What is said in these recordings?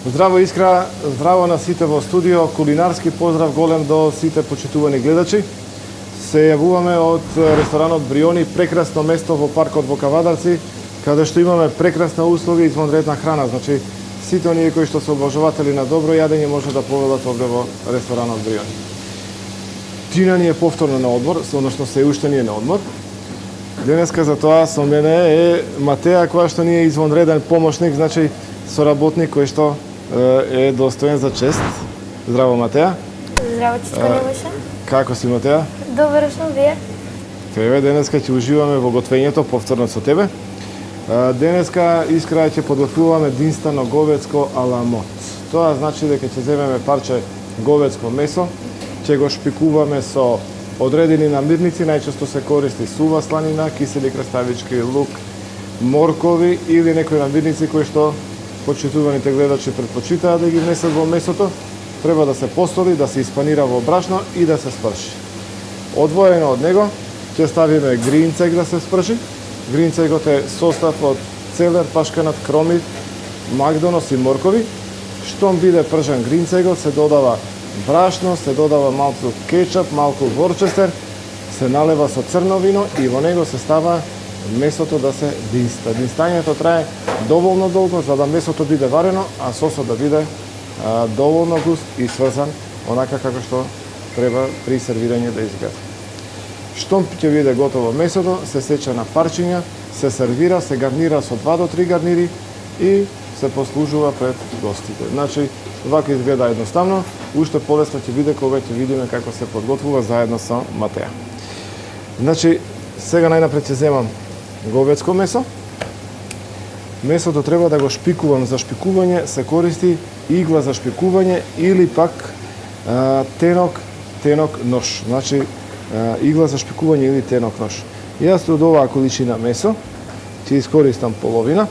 Здраво Искра, здраво на сите во студио, кулинарски поздрав голем до сите почитувани гледачи. Се јавуваме од ресторанот Бриони, прекрасно место во паркот во Кавадарци, каде што имаме прекрасна услуга и извонредна храна. Значи, сите оние кои што се обожаватели на добро јадење може да поведат овде во ресторанот Бриони. Тина ни е повторно на одмор, односно се уште ни е на одмор. Денеска за тоа со мене е Матеја, која што ни е извонреден помошник, значи соработник кој што е достоен за чест. Здраво, Матеја. Здраво, Чичко Небојша. Како си, Матеја? Добро сум, вие? Еве, денеска ќе уживаме во готвењето, повторно со тебе. Денеска Искра ќе подготвуваме динстано говецко аламот. Тоа значи дека ќе земеме парче говецко месо, ќе го шпикуваме со одредени намирници, најчесто се користи сува сланина, кисели краставички, лук, моркови или некои намирници кои што почитуваните гледачи предпочитаат да ги внесат во месото. Треба да се постоли, да се испанира во брашно и да се спрши. Одвоено од него ќе ставиме гринцег да се спрши. Гринцегот е состав од целер, пашканат, кромит, магдонос и моркови. Штом биде пржан гринцегот, се додава брашно, се додава малку кетчап, малку ворчестер, се налева со црно вино и во него се става месото да се динста. Динстањето трае доволно долго за да месото биде варено, а сосот да биде доволно густ и сврзан, онака како што треба при сервирање да изгледа. Штом ќе биде готово месото, се сече на парчиња, се сервира, се гарнира со 2 до 3 гарнири и се послужува пред гостите. Значи, вака изгледа едноставно, уште полесно ќе биде кога ќе видиме како се подготвува заедно со Матеја. Значи, сега најнапред ќе земам говецко месо. Месото треба да го шпикувам. За шпикување се користи игла за шпикување или пак тенок нож. Значи, игла за шпикување или тенок нож. Јас од оваа количина месо ќе искористам половина.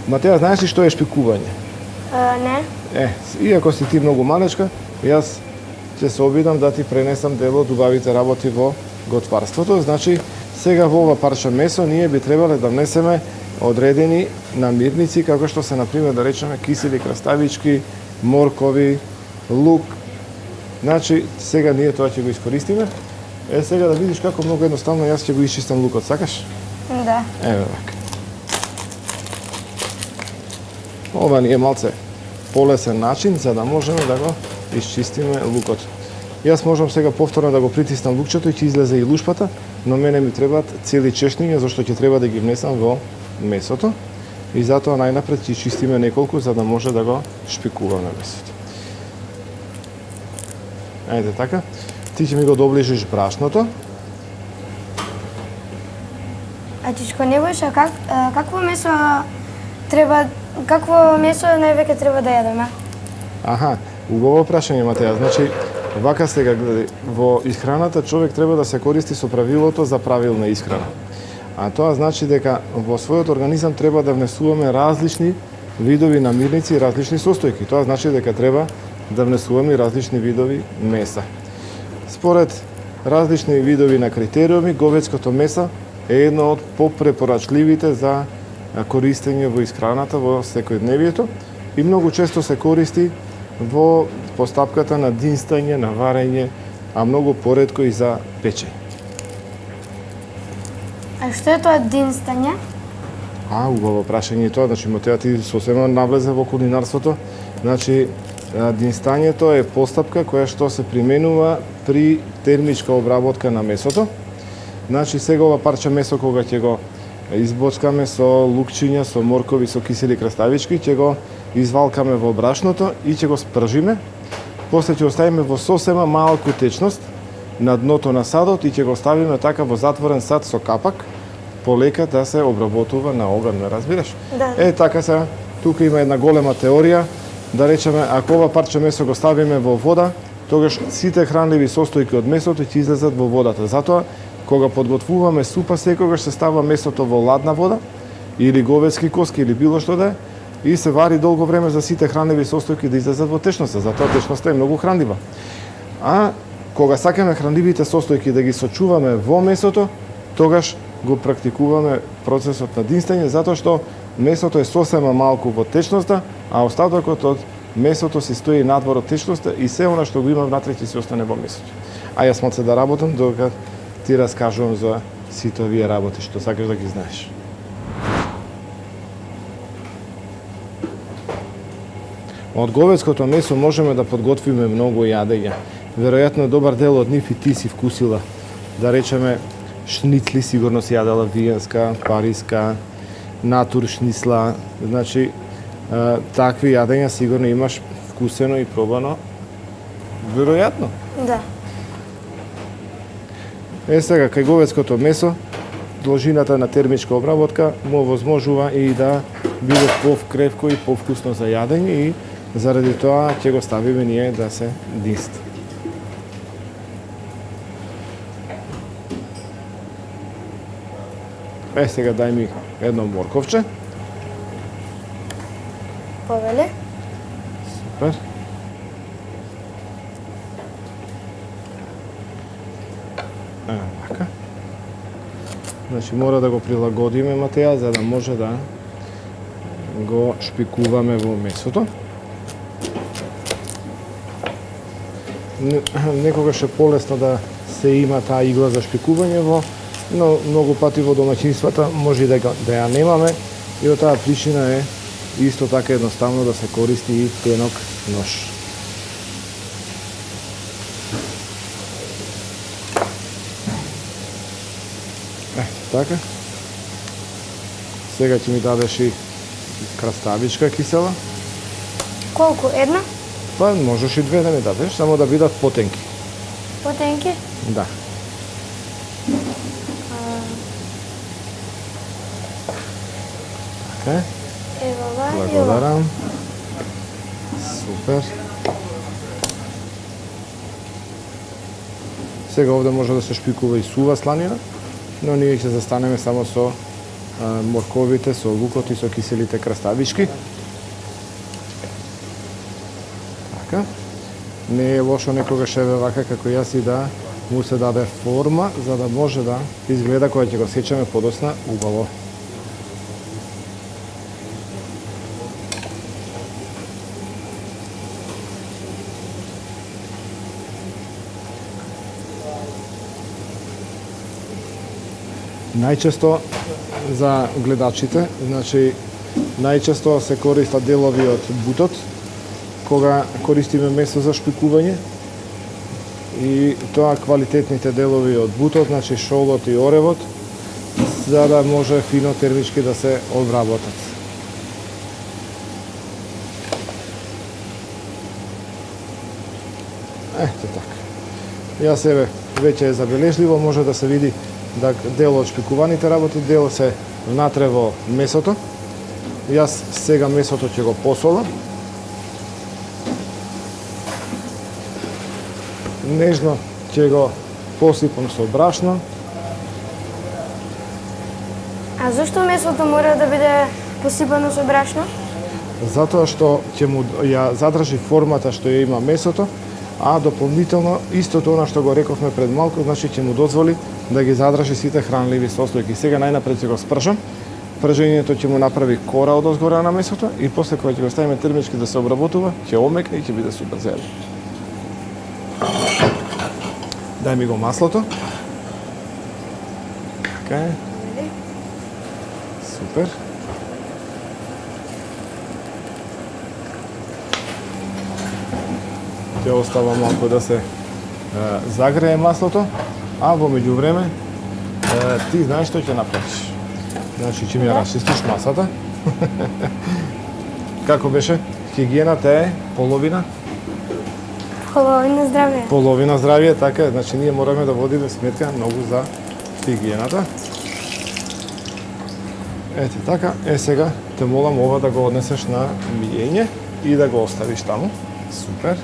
Матеја, знаеш ли што е шпикување? Не. Иако си ти многу малечка, јас ќе се обидам да ти пренесам дел од убавите работи во готварството. Значи, сега во ова парче месо ние би требале да внесеме одредени намирници, како што се, например, да речеме кисели краставички, моркови, лук. Значи, сега ние тоа ќе го искористиме. Сега да видиш како многу едноставно јас ќе го исчистам лукот, сакаш? Да. Еве вака. Ова ни е малце полесен начин за да можеме да го исчистиме лукот. Јас можам сега повторно да го притиснам лукчето и ќе излезе и лушпата, но мене ми требаат цели чешниња зашто ќе треба да ги внесам во месото и затоа најнапред ќе чистиме неколку за да може да го шпикуваме месото. Ајде така. Ти ќе ми го доближиш брашното. А Чичко Небојша, какво месо највеќе треба да јадеме? Аха, убаво прашање, Матеја. Значи, вака сега гледај, во исхраната човек треба да се користи со правилото за правилна исхрана. А тоа значи дека во својот организам треба да внесуваме различни видови намирници и различни состојки. Тоа значи дека треба да внесуваме различни видови меса. Според различни видови на критериуми, говецкото месо е едно од попрепорачливите за користење во исхраната во секојдневието и многу често се користи во постапката на динстање, на варење, а многу поретко и за печење. А што е тоа динстање? Убаво прашање тоа, значи Матеја ти сосема навлезе во кулинарството. Значи, динстањето е постапка која што се применува при термичка обработка на месото. Значи, сега ова парче месо кога ќе го избоцкаме со лукчиња, со моркови, со кисели краставички, ќе го извалкаме во брашното и ќе го спржиме. После ќе оставиме во сосема малку течност на дното на садот и ќе го ставиме така во затворен сад со капак, полека да се обработува на оган, ме разбираш? Да. Така се, тука има една голема теорија, да речеме, ако ова парче месо го ставиме во вода, тогаш сите хранливи состојки од месото ќе излезат во водата. Затоа, кога подготвуваме супа, секогаш се става месото во ладна вода, или говецки коски, или било што да е, и се вари долго време за сите хранливи состојки да излезат во течноста. Затоа течноста е многу хранлива. А кога сакаме хранливите состојки да ги сочуваме во месото, тогаш го практикуваме процесот на динстање, затоа што месото е сосема малку во течноста, а остатокот од месото се стои надвор од течноста и се она што го има внатре ќе се остане во месото. А јас моце да работам додека ти раскажувам за сите овие работи што сакаш да ги знаеш. Од говедското месо можеме да подготвиме многу јадења. Веројатно добар дел од нив и ти си вкусила. Да речеме шницли, сигурно си јадела виенска, париска, натур шницла. Значи, такви јадења сигурно имаш вкусено и пробано. Веројатно. Да. Сега, кај говедското месо, должината на термичка обработка му возможува и да биде повкрепко и повкусно за јадење и заради тоа ќе го ставиме ние да се динста. Сега дај ми едно морковче. Повеле. Супер. Вака. Значи мора да го прилагодиме Матеја за да може да го шпикуваме во месото. Некогаш е полесно да се има таа игла за шпикување во, но многу пати во домаќинствата може и да ја немаме и од таа причина е исто така едноставно да се користи и тенок нож. Така. Сега ќе ми дадеш и краставичка кисела. Колку? Една? Па можеш и две да ми дадеш, само да бидат потенки. Потенки? Да. Така. Ево ова и ова. Благодарам. Супер. Сега овде може да се шпикува и сува сланина, но ние ќе застанеме само со морковите, со лукот и со киселите краставички. Така. Не е лошо некогаш еве вака како јас и да му се даде форма, за да може да изгледа кога ќе го сечеме подосна убаво. Најчесто за гледачите, значи најчесто се користат делови од бутот кога користиме месо за шпикување и тоа квалитетните делови од бутот, значи шолот и оревот, за да може фино термички да се обработат. Ето така. Јас еве веќе е забележливо, може да се види да дел од шпикуваните работи, дел се внатре во месото. Јас сега месото ќе го посолам. Нежно ќе го посипам со брашно. А зашто месото мора да биде посипано со брашно? Затоа што ќе му ја задржи формата што ја има месото, а дополнително истото она што го рековме пред малку, значи ќе му дозволи да ги задржи сите хранливи состојки. Сега најнапред ќе го спржам. Пржењето ќе му направи кора од озгора на месото и после кога ќе го ставиме термички да се обработува, ќе омекне и ќе биде супер зелен. Дај ми го маслото. Така е. Супер. Ќе остава малку да се загрее маслото, а во меѓувреме ти знаеш што ќе направиш. Значи, ќе ми ја расчистиш масата. Како беше? Хигиената е половина? Половина здравје. Половина здравје, така е. Значи, ние мораме да водиме сметка многу за хигиената. Ете така. Сега те молам ова да го однесеш на мијење и да го оставиш таму. Супер.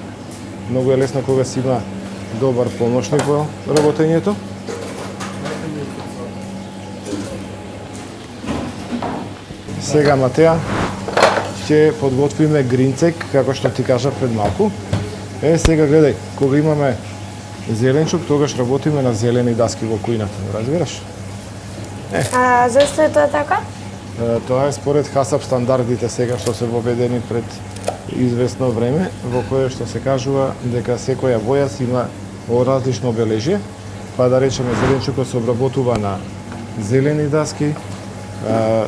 Многу е лесно кога си има добар помошник во работењето. Сега, Матеја, ќе подготвиме гринцек, како што ти кажа пред малку. Сега гледај, кога имаме зеленчук, тогаш работиме на зелени даски во кујната, разбираш? А зашто е тоа така? Тоа е според ХАСАП стандардите сега што се воведени пред известно време, во кое што се кажува дека секоја боја си има различно обележје, па да речеме зеленчукот се обработува на зелени даски,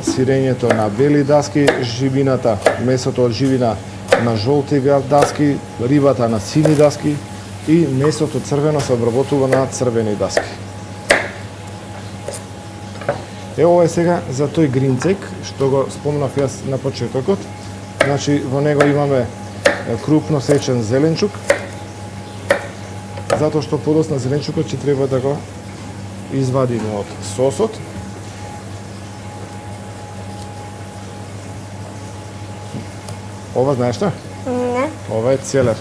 сирењето на бели даски, живината, месото од живина на жолти даски, рибата на сини даски и месото црвено се обработува на црвени даски. Ова е сега за тој гринцек што го спомнав јас на почетокот. Значи во него имаме крупно сечен зеленчук, затоа што подоцна зеленчукот ќе треба да го извадиме од сосот. Ова знаеш што? Не. Ова е целер.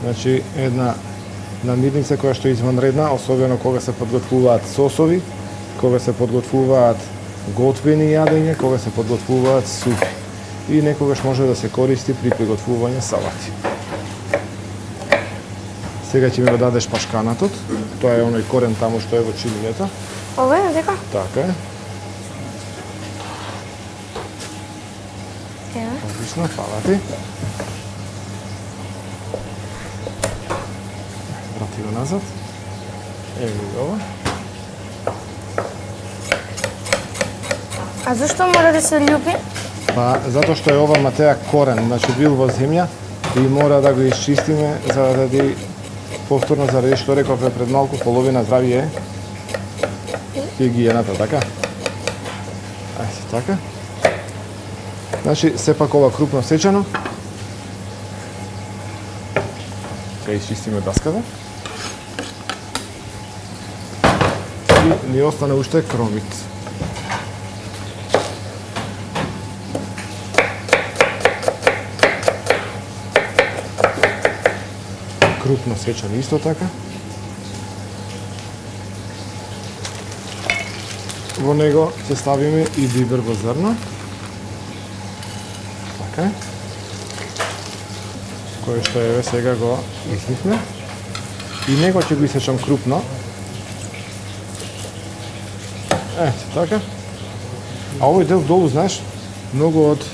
Значи една намирница која што е изванредна, особено кога се подготвуваат сосови, кога се подготвуваат готвени јадења, кога се подготвуваат супи. И некогаш може да се користи при приготвување салати. Сега ќе ми го дадеш пашканатот. Тоа е оној корен таму што е во чилињето. Ова е дека? Така е. Ева. Одлично, фала ти. Врати го назад. Ево и ова. А зашто мора да се љупи? Па, затоа што е ова матеја корен, значи бил во земја и мора да го исчистиме за да даде повторно заради што рековме пред малку половина здравје е хигиената, така? Ајде, така. Значи, сепак ова крупно сечено. Ка исчистиме даската. И ни остане уште кромит. Крупно сечен исто така. Во него ќе ставиме и биберво зрно. Така. Кој што еве сега го измивме. И него ќе го исечам крупно. Ете, така. А овој дел долу, знаеш, многу од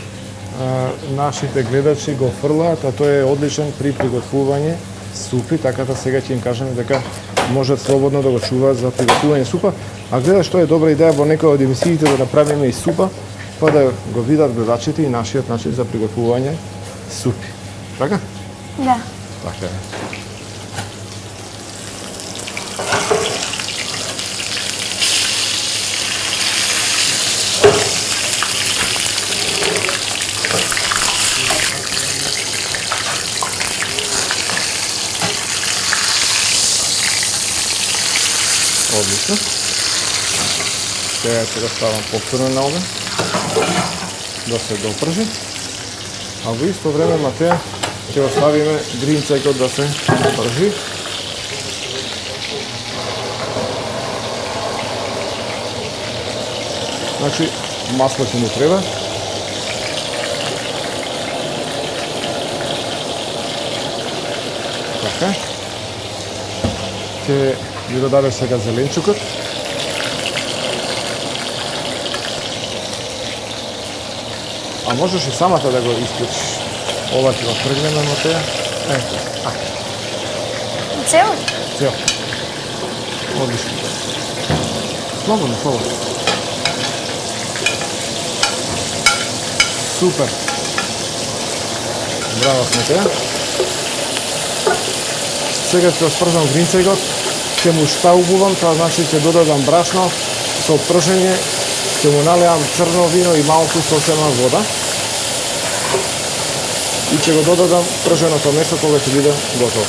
нашите гледачи го фрлаат, а тој е одличен при приготвување супи, така да сега ќе им кажеме дека можат слободно да го чуваат за приготвување супа. А гледа што е добра идеја во некоја од емисиите да направиме и супа, па да го видат гледачите и нашиот начин за приготвување супи. Така? Да. Така е. Одлично. Сега ќе го ставам повторно на оган да се допржи. А во исто време Матеја ќе го ставиме гринцекот да се пржи. Значи масло ќе му треба. Така. Ќе ви го дадеш сега зеленчукот. А можеш и самата да го исклучиш. Ова ќе го тргнеме, Матеја. Ето, Цел? цел. Одлично. Слободно, слободно. Супер. Браво, Матеја. Сега ќе спржам гринцегот, ќе му штаубувам, тоа значи ќе додадам брашно со пршење, ќе му налеам црно вино и малку сосема вода. И ќе го додадам прженото месо кога ќе биде готово.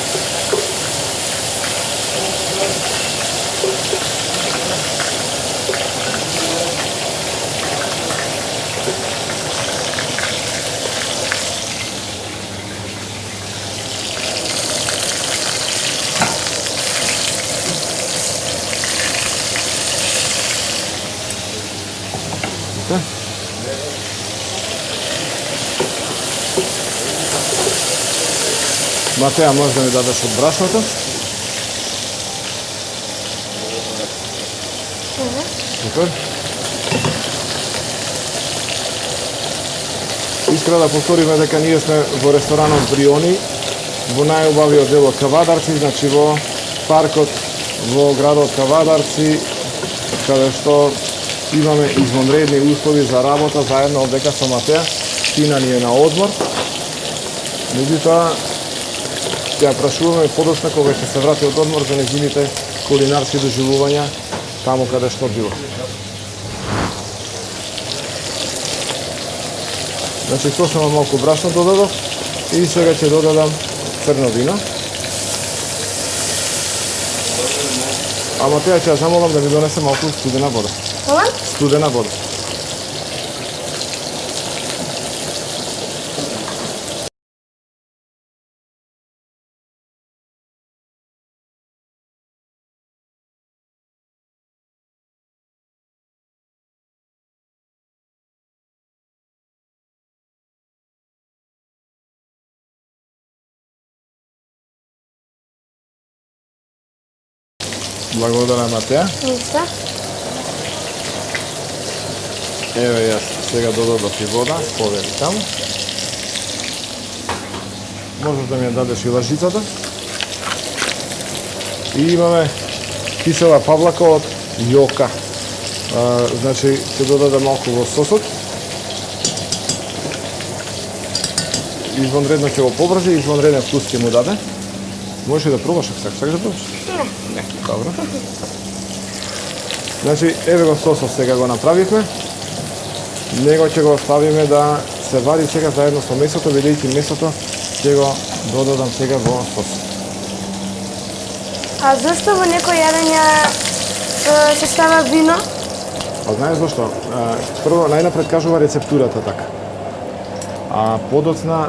Така. Матеја, може да ми дадеш од брашното? Супер. Искра да повториме дека ние сме во ресторанот Бриони, во најубавиот дел од Кавадарци, значи во паркот во градот Кавадарци, каде што имаме извонредни услови за работа заедно одека со Матеа. Тина ни е на одмор. Меѓутоа, ќе ја прашуваме подоцна кога ќе се врати од одмор за нејзините кулинарски доживувања таму каде што била. Значи, сосема малку брашно додадов и сега ќе додадам црно вино. Ама теја ќе ја замолам да ми донесе малку студена вода. Мола? Студена вода. Благодарам, Матеа. Ништа. Еве јас сега додадов и вода, повери таму. Можеш да ми ја дадеш и лажицата. И имаме кисела павлака од јока. Значи, ќе додадам малку во сосот. Извонредно ќе го побрзи, извонреден вкус ќе му даде. Можеш и да пробаш, ако сакаш да пробаш? Не, добро. Значи, еве го сосот сега го направивме. Него ќе го ставиме да се вари сега заедно со месото, бидејќи месото ќе го додадам сега во сосот. А зашто во некои јадења се става вино? А знаеш зашто? Прво, најнапред кажува рецептурата така. А подоцна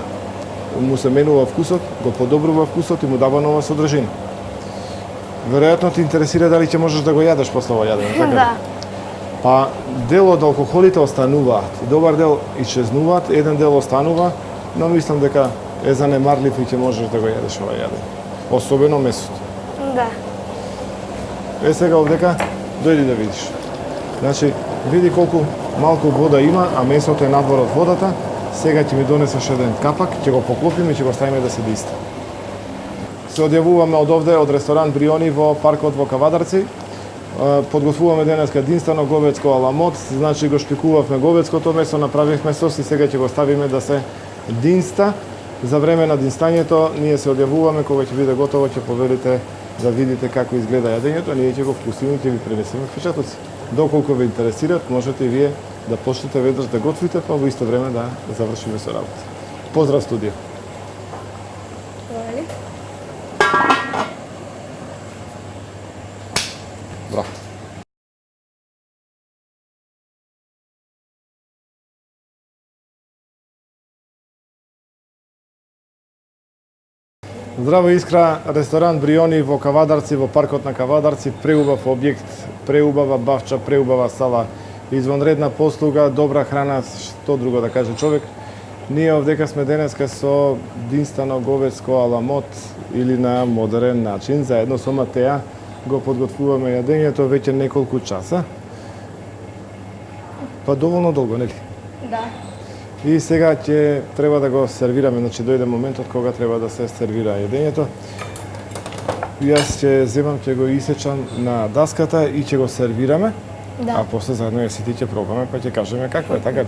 му се менува вкусот, го подобрува вкусот и му дава нова содржина. Веројатно ти интересира дали ќе можеш да го јадеш после ова јадење, така ли? Да. Па дел од алкохолите остануваат, добар дел исчезнуваат, еден дел останува, но мислам дека е занемарлив и ќе можеш да го јадеш ова јадење. Особено месото. Да. Е сега овдека дојди да видиш. Значи, види колку малку вода има, а месото е надвор од водата. Сега ќе ми донесеш еден капак, ќе го поклопиме и ќе го ставиме да се диста. Се одјавуваме од овде, од ресторан Бриони во паркот во Кавадарци. Подготвуваме денеска динстано говецко аламот, значи го шпикувавме говецкото месо, направивме сос и сега ќе го ставиме да се динста. За време на динстањето ние се одјавуваме, кога ќе биде готово ќе повелите да видите како изгледа јадењето, ние ќе го вкусиме и ќе ви пренесеме впечатоци. Доколку ве интересираат, можете и вие да почнете веднаш да готвите, па во исто време да завршиме со работа. Поздрав студио! Довели? Браво! Здраво Искра, ресторан Бриони во Кавадарци, во паркот на Кавадарци, преубав објект, преубава бавча, преубава сала, извонредна послуга, добра храна, што друго да каже човек. Ние овдека сме денеска со динстано говецко аламот или на модерен начин, заедно со Матеа го подготвуваме јадењето веќе неколку часа. Па доволно долго, нели? Да. И сега ќе треба да го сервираме, значи дојде моментот кога треба да се сервира јадењето. Јас ќе земам, ќе го исечам на даската и ќе го сервираме. Да. А после заедно ја сите ќе пробаме, па ќе кажеме какво е, така ли?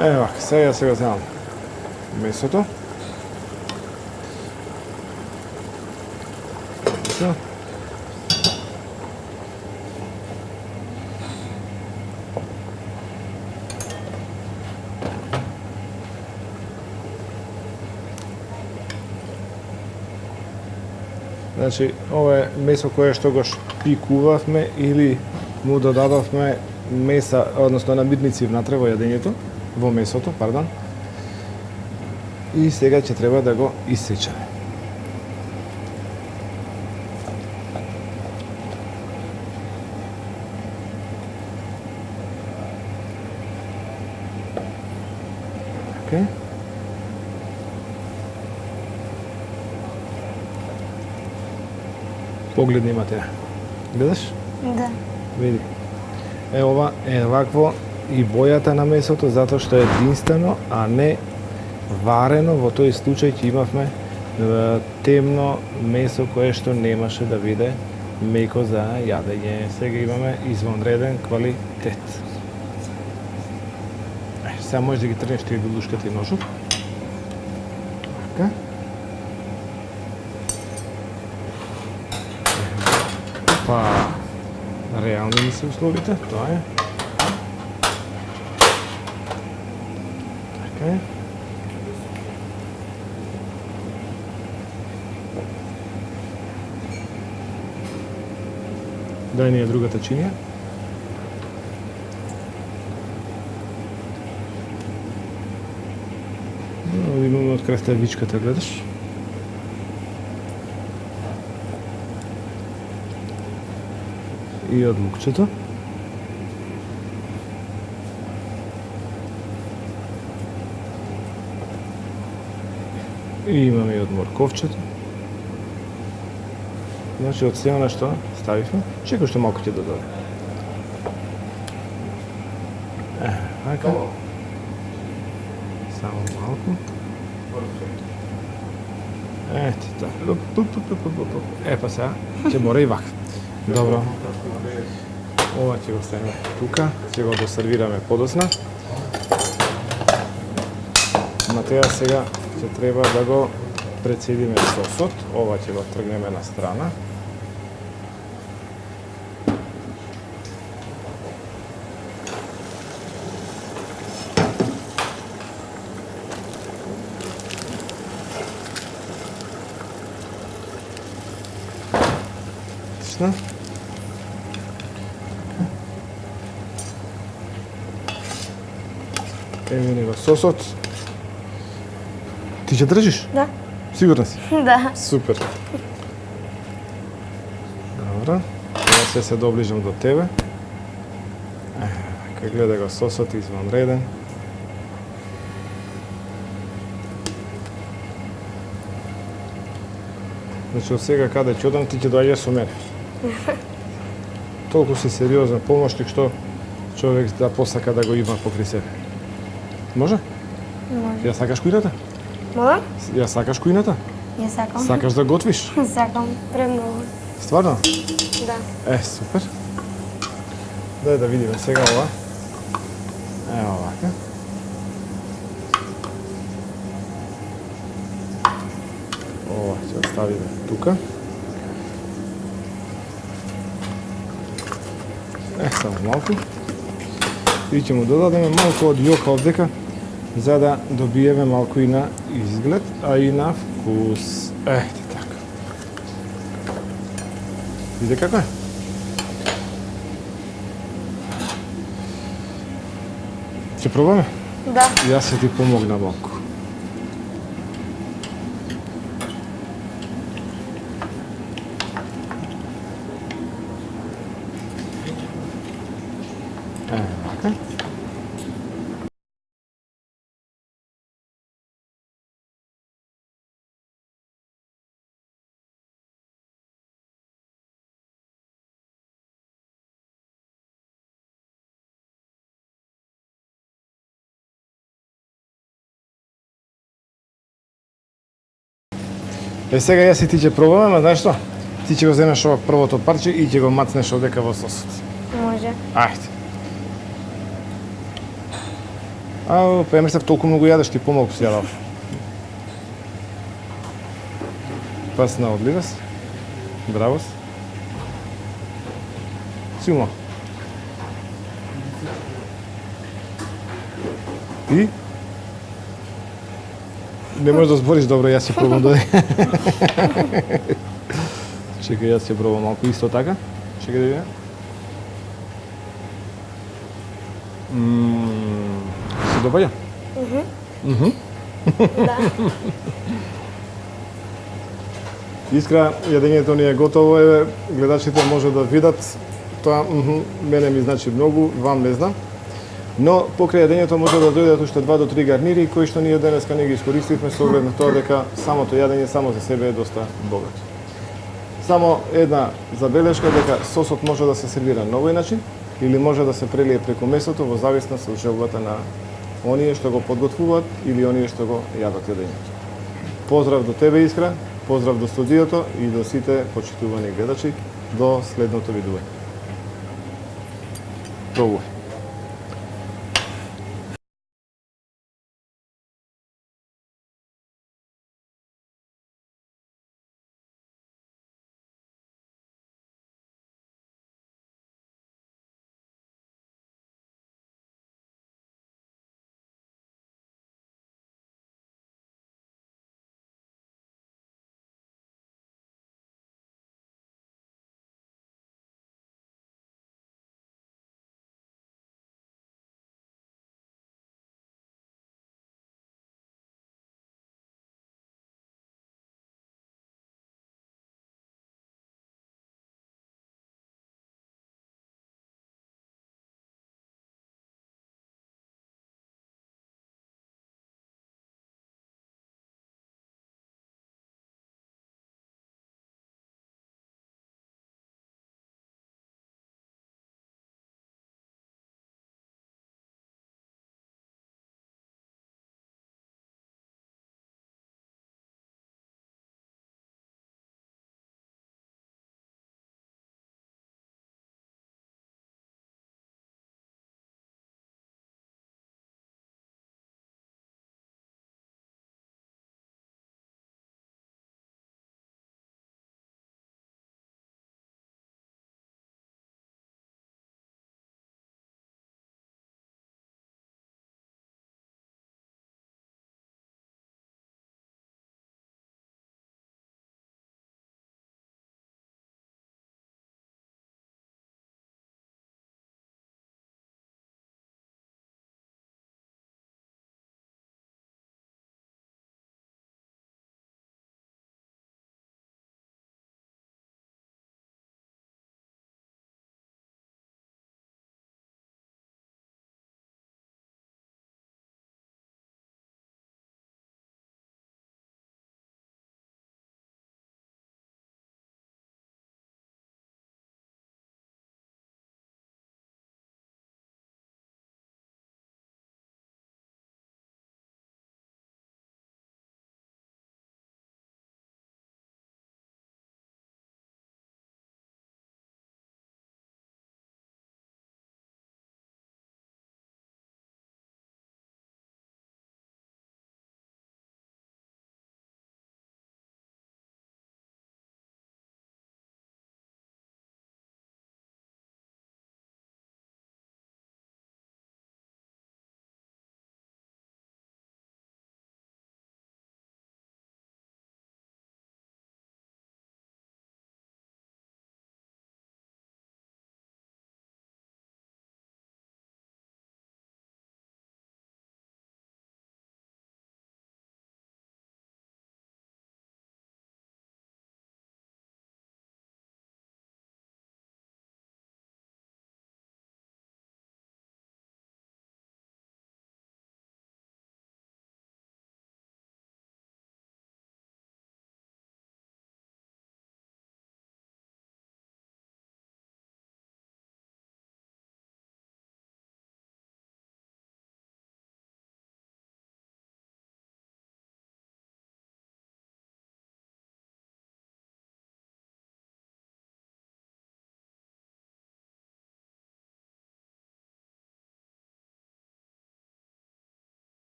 Ева, сега се го земам месото. Значи, ова е месо кое што го шпикувавме или му додадовме меса, односно намирници внатре во јадењето, во месото, пардон. И сега ќе треба да го исечеме. Океј. Погледни, Матеа. Гледаш? Да. Види. Е, ова е вакво и бојата на месото затоа што е единствено, а не варено. Во тој случај ќе имавме темно месо кое што немаше да биде меко за јадење. Сега имаме извонреден квалитет. Сега можеш да ги трнеш тие билушката и ножот. Така. Па, реални ми се условите, тоа е. Така е. Дај ни ја другата чинија. Имаме од краставичката, гледаш? И од лукчето. И имаме и од морковчето. Значи, од сеона што ставивме, чекај што малку ќе додаде. Така. Само малку. Ете, така. Па сега, ќе мора и вака. Добро. Ова ќе го ставиме тука, ќе го досервираме подосна. На теја сега ќе треба да го прецедиме сосот. Ова ќе го тргнеме на страна. Отлично. Ево ни го сосот. Ти ќе држиш? Да. Сигурна си? Да. Супер. Добро. Ја се доближам до тебе. Кај гледа го сосот извонреден. Значи, од сега каде ќе одам, ти ќе доаѓаш со мене. Толку си сериозен помошник што човек да посака да го има покрај себе. Може? Може. Ја сакаш кујната? Молам? Ја сакаш кујната? Ја сакам. Сакаш да готвиш? Сакам премногу. Стварно? Да. Супер. Дај да видиме сега ова. Ево вака. Ова ќе го ставиме тука. Само малку. И ќе му додадеме малку од јока овдека, за да добиеме малку и на изглед, а и на вкус. Ете така. Видите како е? Ќе пробаме? Да. Јас ќе ти помогна малку. Вака. Сега јас и ти ќе пробаме, знаеш што? Ти ќе го земеш ова првото парче и ќе го мацнеш овдека во сосот. Може. Ајде. Па ја мислев толку многу јадеш, ти помалку си јадал. Пасна одлива си. Браво си. Силно. И? Не можеш да збориш добро, јас ќе пробам да. Чекај, јас ќе пробам малку исто така. Чекај да видиме. Се допаѓа? Да. Искра, јадењето ни е готово, еве, гледачите може да видат. Тоа, мене ми значи многу, вам не знам. Но покрај јадењето може да дојдат уште 2 до 3 гарнири кои што ние денеска не ги искористивме со оглед на тоа дека самото јадење само за себе е доста богато. Само една забелешка дека сосот може да се сервира на овој начин, или може да се прелие преку месото во зависност од желбата на оние што го подготвуваат или оние што го јадат јадењето. Поздрав до тебе, Искра, поздрав до студиото и до сите почитувани гледачи. До следното видување. Пробувај.